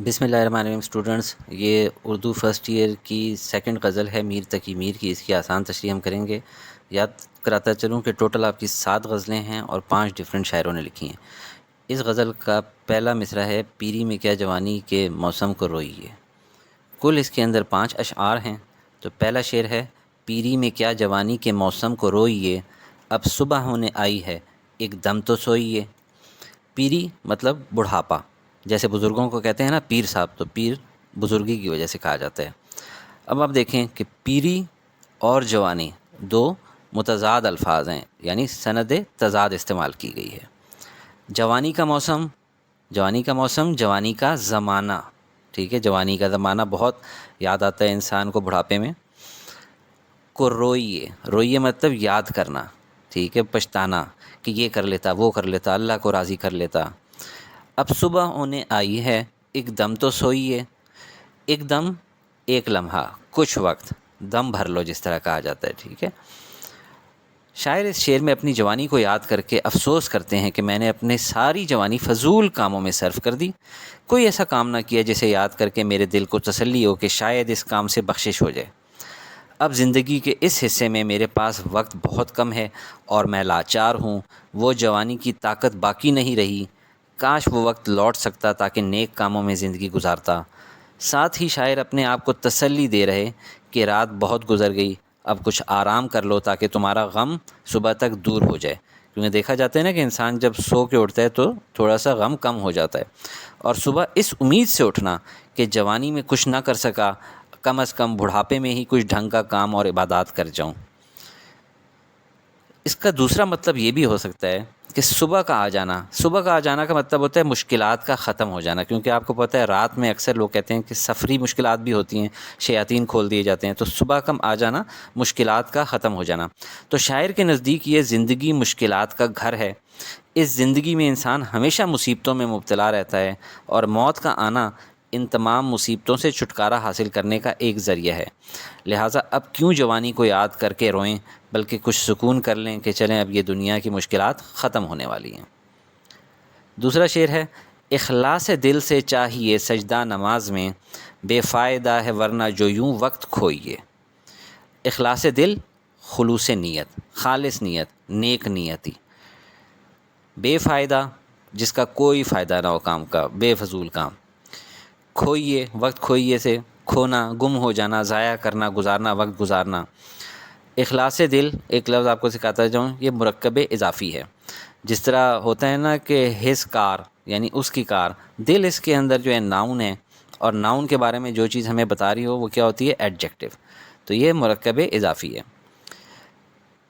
بسم اللہ الرحمن الرحیم اسٹوڈنٹس، یہ اردو فرسٹ ایئر کی سیکنڈ غزل ہے میر تقی میر کی۔ اس کی آسان تشریح ہم کریں گے۔ یاد کراتا چلوں کہ ٹوٹل آپ کی 7 غزلیں ہیں اور 5 ڈفرینٹ شاعروں نے لکھی ہیں۔ اس غزل کا پہلا مصرع ہے پیری میں کیا جوانی کے موسم کو روئیے۔ کل اس کے اندر 5 اشعار ہیں۔ تو پہلا شعر ہے پیری میں کیا جوانی کے موسم کو روئیے، اب صبح ہونے آئی ہے ایک دم تو سوئیے۔ پیری مطلب بڑھاپا، جیسے بزرگوں کو کہتے ہیں نا پیر صاحب، تو پیر بزرگی کی وجہ سے کہا جاتا ہے۔ اب آپ دیکھیں کہ پیری اور جوانی دو متضاد الفاظ ہیں، یعنی سند تضاد استعمال کی گئی ہے۔ جوانی کا موسم، جوانی کا زمانہ، ٹھیک ہے، جوانی کا زمانہ بہت یاد آتا ہے انسان کو بڑھاپے میں۔ کو روئیے مطلب یاد کرنا، ٹھیک ہے، پچھتانا کہ یہ کر لیتا، وہ کر لیتا، اللہ کو راضی کر لیتا۔ اب صبح ہونے آئی ہے ایک دم تو سوئیے۔ ایک دم ایک لمحہ، کچھ وقت، دم بھر لو جس طرح کہا جاتا ہے، ٹھیک ہے۔ شاعر اس شعر میں اپنی جوانی کو یاد کر کے افسوس کرتے ہیں کہ میں نے اپنے ساری جوانی فضول کاموں میں صرف کر دی، کوئی ایسا کام نہ کیا جسے یاد کر کے میرے دل کو تسلی ہو کہ شاید اس کام سے بخشش ہو جائے۔ اب زندگی کے اس حصے میں میرے پاس وقت بہت کم ہے اور میں لاچار ہوں، وہ جوانی کی طاقت باقی نہیں رہی، کاش وہ وقت لوٹ سکتا تاکہ نیک کاموں میں زندگی گزارتا۔ ساتھ ہی شاعر اپنے آپ کو تسلی دے رہے کہ رات بہت گزر گئی، اب کچھ آرام کر لو تاکہ تمہارا غم صبح تک دور ہو جائے۔ کیونکہ دیکھا جاتا ہے نا کہ انسان جب سو کے اٹھتا ہے تو تھوڑا سا غم کم ہو جاتا ہے، اور صبح اس امید سے اٹھنا کہ جوانی میں کچھ نہ کر سکا، کم از کم بڑھاپے میں ہی کچھ ڈھنگ کا کام اور عبادات کر جاؤں۔ اس کا دوسرا مطلب یہ بھی ہو سکتا ہے کہ صبح کا آ جانا کا مطلب ہوتا ہے مشکلات کا ختم ہو جانا، کیونکہ آپ کو پتہ ہے رات میں اکثر لوگ کہتے ہیں کہ سفری مشکلات بھی ہوتی ہیں، شیاطین کھول دیے جاتے ہیں، تو صبح کا آ جانا مشکلات کا ختم ہو جانا۔ تو شاعر کے نزدیک یہ زندگی مشکلات کا گھر ہے۔ اس زندگی میں انسان ہمیشہ مصیبتوں میں مبتلا رہتا ہے، اور موت کا آنا ان تمام مصیبتوں سے چھٹکارا حاصل کرنے کا ایک ذریعہ ہے۔ لہٰذا اب کیوں جوانی کو یاد کر کے روئیں، بلکہ کچھ سکون کر لیں کہ چلیں اب یہ دنیا کی مشکلات ختم ہونے والی ہیں۔ دوسرا شعر ہے اخلاص دل سے چاہیے سجدہ نماز میں، بے فائدہ ہے ورنہ جو یوں وقت کھوئیے۔ اخلاص دل، خلوص نیت، خالص نیت، نیک نیتی۔ بے فائدہ، جس کا کوئی فائدہ نہ ہو کام کا، بے فضول کام۔ کھوئیے، وقت کھوئیے سے کھونا، گم ہو جانا، ضائع کرنا، گزارنا، وقت گزارنا۔ اخلاص دل ایک لفظ آپ کو سکھاتا جاؤں، یہ مرکب اضافی ہے۔ جس طرح ہوتا ہے نا کہ ہز کار، یعنی اس کی کار، دل اس کے اندر جو ہے ناؤن ہے، اور ناؤن کے بارے میں جو چیز ہمیں بتا رہی ہو وہ کیا ہوتی ہے؟ ایڈجیکٹو۔ تو یہ مرکب اضافی ہے۔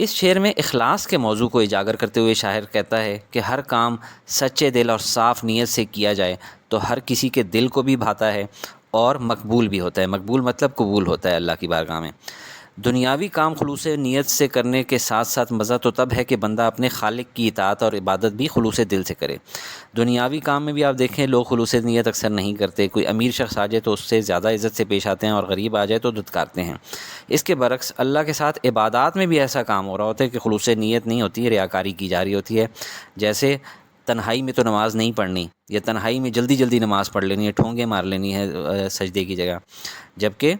اس شعر میں اخلاص کے موضوع کو اجاگر کرتے ہوئے شاعر کہتا ہے کہ ہر کام سچے دل اور صاف نیت سے کیا جائے تو ہر کسی کے دل کو بھی بھاتا ہے اور مقبول بھی ہوتا ہے۔ مقبول مطلب قبول ہوتا ہے اللہ کی بارگاہ میں۔ دنیاوی کام خلوص نیت سے کرنے کے ساتھ ساتھ مزہ تو تب ہے کہ بندہ اپنے خالق کی اطاعت اور عبادت بھی خلوص دل سے کرے۔ دنیاوی کام میں بھی آپ دیکھیں لوگ خلوص نیت اکثر نہیں کرتے، کوئی امیر شخص آ جائے تو اس سے زیادہ عزت سے پیش آتے ہیں، اور غریب آ جائے تو دھتکارتے ہیں۔ اس کے برعکس اللہ کے ساتھ عبادات میں بھی ایسا کام ہو رہا ہوتا ہے کہ خلوص نیت نہیں ہوتی، ریاکاری کی جا رہی ہوتی ہے۔ جیسے تنہائی میں تو نماز نہیں پڑھنی، یا تنہائی میں جلدی جلدی نماز پڑھ لینی ہے، ٹھونگے مار لینی ہے سجدے کی جگہ، جبکہ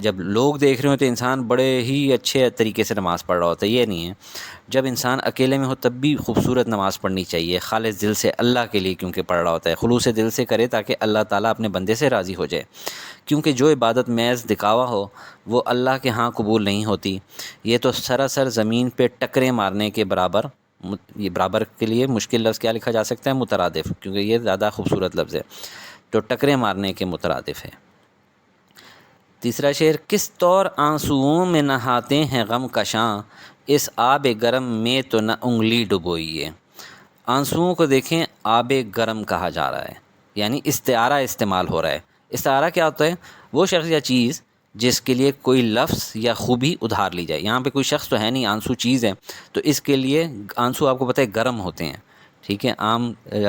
جب لوگ دیکھ رہے ہوں تو انسان بڑے ہی اچھے طریقے سے نماز پڑھ رہا ہوتا ہے۔ یہ نہیں ہے، جب انسان اکیلے میں ہو تب بھی خوبصورت نماز پڑھنی چاہیے، خالص دل سے اللہ کے لیے کیونکہ پڑھ رہا ہوتا ہے، خلوص دل سے کرے تاکہ اللہ تعالیٰ اپنے بندے سے راضی ہو جائے، کیونکہ جو عبادت محض دکھاوا ہو وہ اللہ کے ہاں قبول نہیں ہوتی۔ یہ تو سراسر زمین پہ ٹکریں مارنے کے برابر، یہ برابر کے لیے مشکل لفظ کیا لکھا جا سکتا ہے؟ مترادف، کیونکہ یہ زیادہ خوبصورت لفظ ہے، تو ٹکریں مارنے کے مترادف ہے۔ تیسرا شعر کس طور آنسوؤں میں نہاتے ہیں غم کشاں، اس آب گرم میں تو نہ انگلی ڈبوئیے۔ آنسوؤں کو دیکھیں آب گرم کہا جا رہا ہے، یعنی استعارہ استعمال ہو رہا ہے۔ استعارہ کیا ہوتا ہے؟ وہ شخص یا چیز جس کے لیے کوئی لفظ یا خوبی ادھار لی جائے۔ یہاں پہ کوئی شخص تو ہے نہیں، آنسو چیز ہے، تو اس کے لیے آنسو آپ کو پتہ ہے گرم ہوتے ہیں، ٹھیک ہے۔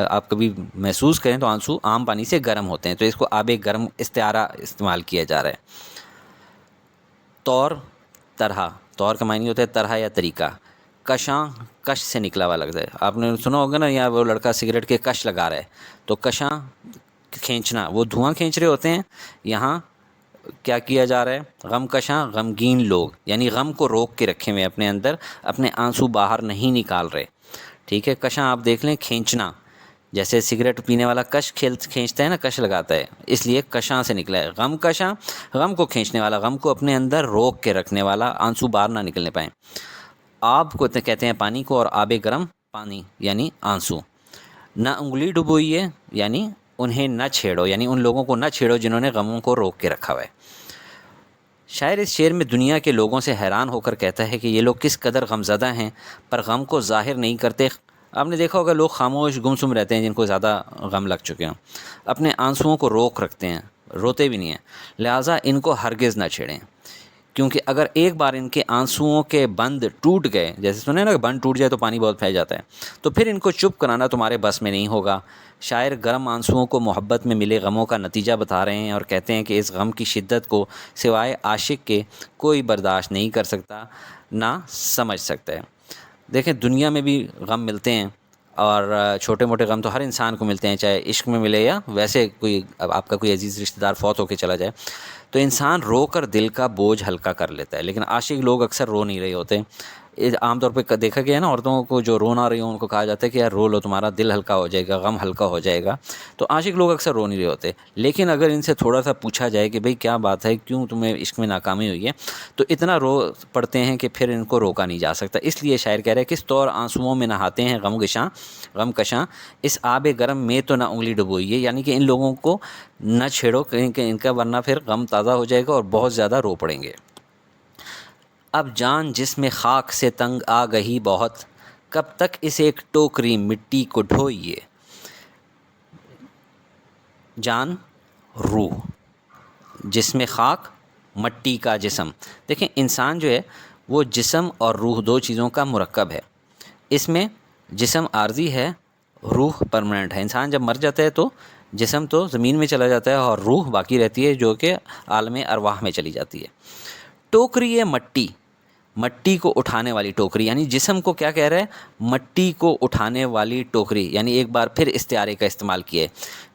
آپ کبھی محسوس کریں تو آنسو عام پانی سے گرم ہوتے ہیں، تو اس کو آب گرم استعارہ استعمال کیا جا رہا ہے۔ طور، طرح، طور کا معنی ہوتا ہے طرح یا طریقہ۔ کشاں، کش سے نکلا ہوا لفظ ہے، آپ نے سنا ہوگا نا، یا وہ لڑکا سگریٹ کے کش لگا رہا ہے، تو کشاں کھینچنا، وہ دھواں کھینچ رہے ہوتے ہیں، یہاں کیا کیا جا رہا ہے؟ غم کشاں غمگین لوگ، یعنی غم کو روک کے رکھے ہوئے اپنے اندر، اپنے آنسو باہر نہیں نکال رہے. ٹھیک ہے. کشاں آپ دیکھ لیں، کھینچنا، جیسے سگریٹ پینے والا کش کھینچتا ہے نا، کش لگاتا ہے، اس لیے کشاں سے نکلا ہے. غم کشاں، غم کو کھینچنے والا، غم کو اپنے اندر روک کے رکھنے والا، آنسو باہر نہ نکلنے پائیں. آب کو کہتے ہیں پانی کو، اور آب گرم پانی یعنی آنسو. نہ انگلی ڈبوئیے یعنی انہیں نہ چھیڑو، یعنی ان لوگوں کو نہ چھیڑو جنہوں نے غموں کو روک کے رکھا ہوا ہے. شاعر اس شعر میں دنیا کے لوگوں سے حیران ہو کر کہتا ہے کہ یہ لوگ کس قدر غمزدہ ہیں، پر غم کو ظاہر نہیں کرتے. آپ نے دیکھا ہوگا لوگ خاموش گمسم رہتے ہیں جن کو زیادہ غم لگ چکے ہوں، اپنے آنسوؤں کو روک رکھتے ہیں، روتے بھی نہیں ہیں. لہٰذا ان کو ہرگز نہ چھیڑیں، کیونکہ اگر ایک بار ان کے آنسوؤں کے بند ٹوٹ گئے، جیسے سنیں نا کہ بند ٹوٹ جائے تو پانی بہت پھیل جاتا ہے، تو پھر ان کو چپ کرانا تمہارے بس میں نہیں ہوگا. شاعر گرم آنسوؤں کو محبت میں ملے غموں کا نتیجہ بتا رہے ہیں، اور کہتے ہیں کہ اس غم کی شدت کو سوائے عاشق کے کوئی برداشت نہیں کر سکتا، نہ سمجھ سکتا ہے. دیکھیں دنیا میں بھی غم ملتے ہیں، اور چھوٹے موٹے غم تو ہر انسان کو ملتے ہیں، چاہے عشق میں ملے یا ویسے کوئی آپ کا کوئی عزیز رشتہ دار فوت ہو کے چلا جائے. تو انسان رو کر دل کا بوجھ ہلکا کر لیتا ہے، لیکن عاشق لوگ اکثر رو نہیں رہے ہوتے. عام طور پہ دیکھا گیا ہے نا، عورتوں کو جو رو نہ رہی ہوں ان کو کہا جاتا ہے کہ یار رو لو، تمہارا دل ہلکا ہو جائے گا، غم ہلکا ہو جائے گا. تو عاشق لوگ اکثر رو نہیں رہے ہوتے، لیکن اگر ان سے تھوڑا سا پوچھا جائے کہ بھئی کیا بات ہے، کیوں تمہیں عشق میں ناکامی ہوئی ہے، تو اتنا رو پڑتے ہیں کہ پھر ان کو روکا نہیں جا سکتا. اس لیے شاعر کہہ رہے ہیں کس طور آنسوؤں میں نہاتے ہیں غم کشاں، اس آب گرم میں تو نہ انگلی ڈبوئیے، یعنی کہ ان لوگوں کو نہ چھیڑو کہ ان کا ورنہ پھر غم تازہ ہو جائے گا اور بہت زیادہ رو پڑیں گے. اب جان جس میں خاک سے تنگ آ گئی بہت، کب تک اس ایک ٹوکری مٹی کو ڈھوئیے. جان روح، جس میں خاک مٹی کا جسم. دیکھیں انسان جو ہے وہ جسم اور روح دو چیزوں کا مرکب ہے. اس میں جسم عارضی ہے، روح پرماننٹ ہے. انسان جب مر جاتا ہے تو جسم تو زمین میں چلا جاتا ہے اور روح باقی رہتی ہے جو کہ عالم ارواح میں چلی جاتی ہے. ٹوکری ہے مٹی کو اٹھانے والی ٹوکری، یعنی جسم کو کیا کہہ رہا ہے؟ مٹی کو اٹھانے والی ٹوکری. یعنی ایک بار پھر استعارے کا استعمال کیا ہے.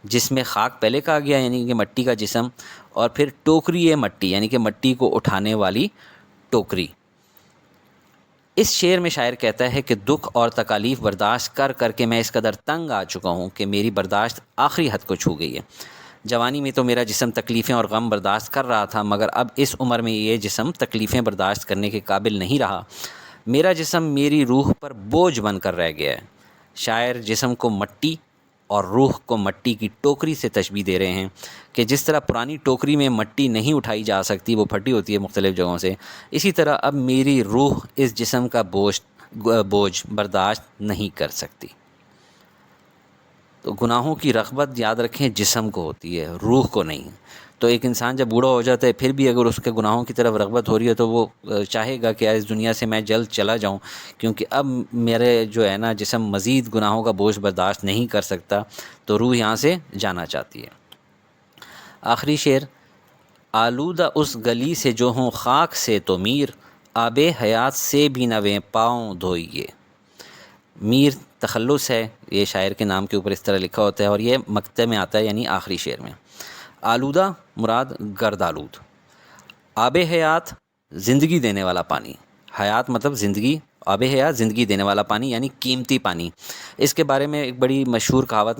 جس میں خاک پہلے کہا گیا یعنی کہ مٹی کا جسم، اور پھر ٹوکری ہے مٹی یعنی کہ مٹی کو اٹھانے والی ٹوکری. اس شعر میں شاعر کہتا ہے کہ دکھ اور تکالیف برداشت کر کر کے میں اس قدر تنگ آ چکا ہوں کہ میری برداشت آخری حد کو چھو گئی ہے. جوانی میں تو میرا جسم تکلیفیں اور غم برداشت کر رہا تھا، مگر اب اس عمر میں یہ جسم تکلیفیں برداشت کرنے کے قابل نہیں رہا. میرا جسم میری روح پر بوجھ بن کر رہ گیا ہے. شاعر جسم کو مٹی اور روح کو مٹی کی ٹوکری سے تشبیہ دے رہے ہیں کہ جس طرح پرانی ٹوکری میں مٹی نہیں اٹھائی جا سکتی، وہ پھٹی ہوتی ہے مختلف جگہوں سے، اسی طرح اب میری روح اس جسم کا بوجھ برداشت نہیں کر سکتی. تو گناہوں کی رغبت یاد رکھیں جسم کو ہوتی ہے، روح کو نہیں. تو ایک انسان جب بوڑھا ہو جاتا ہے پھر بھی اگر اس کے گناہوں کی طرف رغبت ہو رہی ہے تو وہ چاہے گا کہ اس دنیا سے میں جلد چلا جاؤں، کیونکہ اب میرے جو ہے نا جسم مزید گناہوں کا بوجھ برداشت نہیں کر سکتا، تو روح یہاں سے جانا چاہتی ہے. آخری شعر، آلودہ اس گلی سے جو ہوں خاک سے تو میر، آب حیات سے بھی نویں پاؤں دھوئیے. میر تخلص ہے، یہ شاعر کے نام کے اوپر اس طرح لکھا ہوتا ہے، اور یہ مقطع میں آتا ہے یعنی آخری شعر میں. آلودہ مراد گرد آلود. آب حیات زندگی دینے والا پانی، حیات مطلب زندگی، آب حیات زندگی دینے والا پانی یعنی قیمتی پانی. اس کے بارے میں ایک بڑی مشہور کہاوت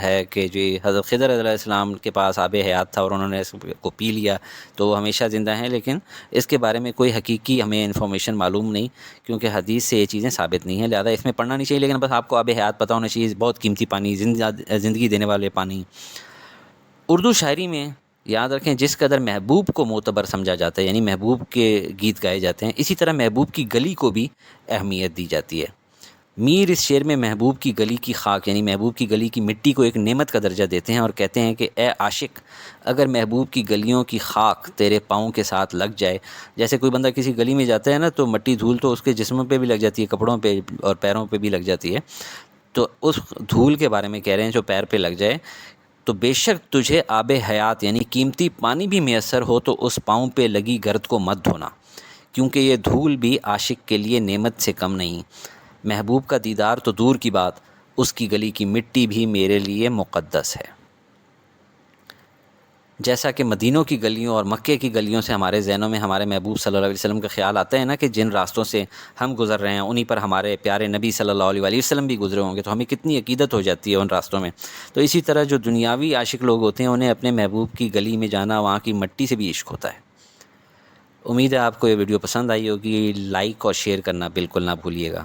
ہے کہ جی حضرت خضر علیہ السلام کے پاس آب حیات تھا اور انہوں نے اس کو پی لیا تو وہ ہمیشہ زندہ ہیں، لیکن اس کے بارے میں کوئی حقیقی ہمیں انفارمیشن معلوم نہیں، کیونکہ حدیث سے یہ چیزیں ثابت نہیں ہیں، لہذا اس میں پڑھنا نہیں چاہیے. لیکن بس آپ کو آب حیات پتہ ہونا چاہیے، بہت قیمتی پانی، زندگی دینے والے پانی. اردو شاعری میں یاد رکھیں جس قدر محبوب کو معتبر سمجھا جاتا ہے، یعنی محبوب کے گیت گائے جاتے ہیں، اسی طرح محبوب کی گلی کو بھی اہمیت دی جاتی ہے. میر اس شعر میں محبوب کی گلی کی خاک یعنی محبوب کی گلی کی مٹی کو ایک نعمت کا درجہ دیتے ہیں، اور کہتے ہیں کہ اے عاشق، اگر محبوب کی گلیوں کی خاک تیرے پاؤں کے ساتھ لگ جائے، جیسے کوئی بندہ کسی گلی میں جاتا ہے نا تو مٹی دھول تو اس کے جسم پہ بھی لگ جاتی ہے، کپڑوں پہ اور پیروں پہ بھی لگ جاتی ہے، تو اس دھول کے بارے میں کہہ رہے ہیں جو پیر پہ لگ جائے، تو بے شک تجھے آب حیات یعنی قیمتی پانی بھی میسر ہو تو اس پاؤں پہ لگی گرد کو مت دھونا، کیونکہ یہ دھول بھی عاشق کے لیے نعمت سے کم نہیں. محبوب کا دیدار تو دور کی بات، اس کی گلی کی مٹی بھی میرے لیے مقدس ہے۔ جیسا کہ مدینوں کی گلیوں اور مکے کی گلیوں سے ہمارے ذہنوں میں ہمارے محبوب صلی اللہ علیہ وسلم کا خیال آتا ہے نا، کہ جن راستوں سے ہم گزر رہے ہیں انہی پر ہمارے پیارے نبی صلی اللہ علیہ وسلم بھی گزرے ہوں گے، تو ہمیں کتنی عقیدت ہو جاتی ہے ان راستوں میں۔ تو اسی طرح جو دنیاوی عاشق لوگ ہوتے ہیں انہیں اپنے محبوب کی گلی میں جانا، وہاں کی مٹی سے بھی عشق ہوتا ہے۔ امید ہے آپ کو یہ ویڈیو پسند آئی ہوگی، لائک اور شیئر کرنا بالکل نہ بھولیے گا۔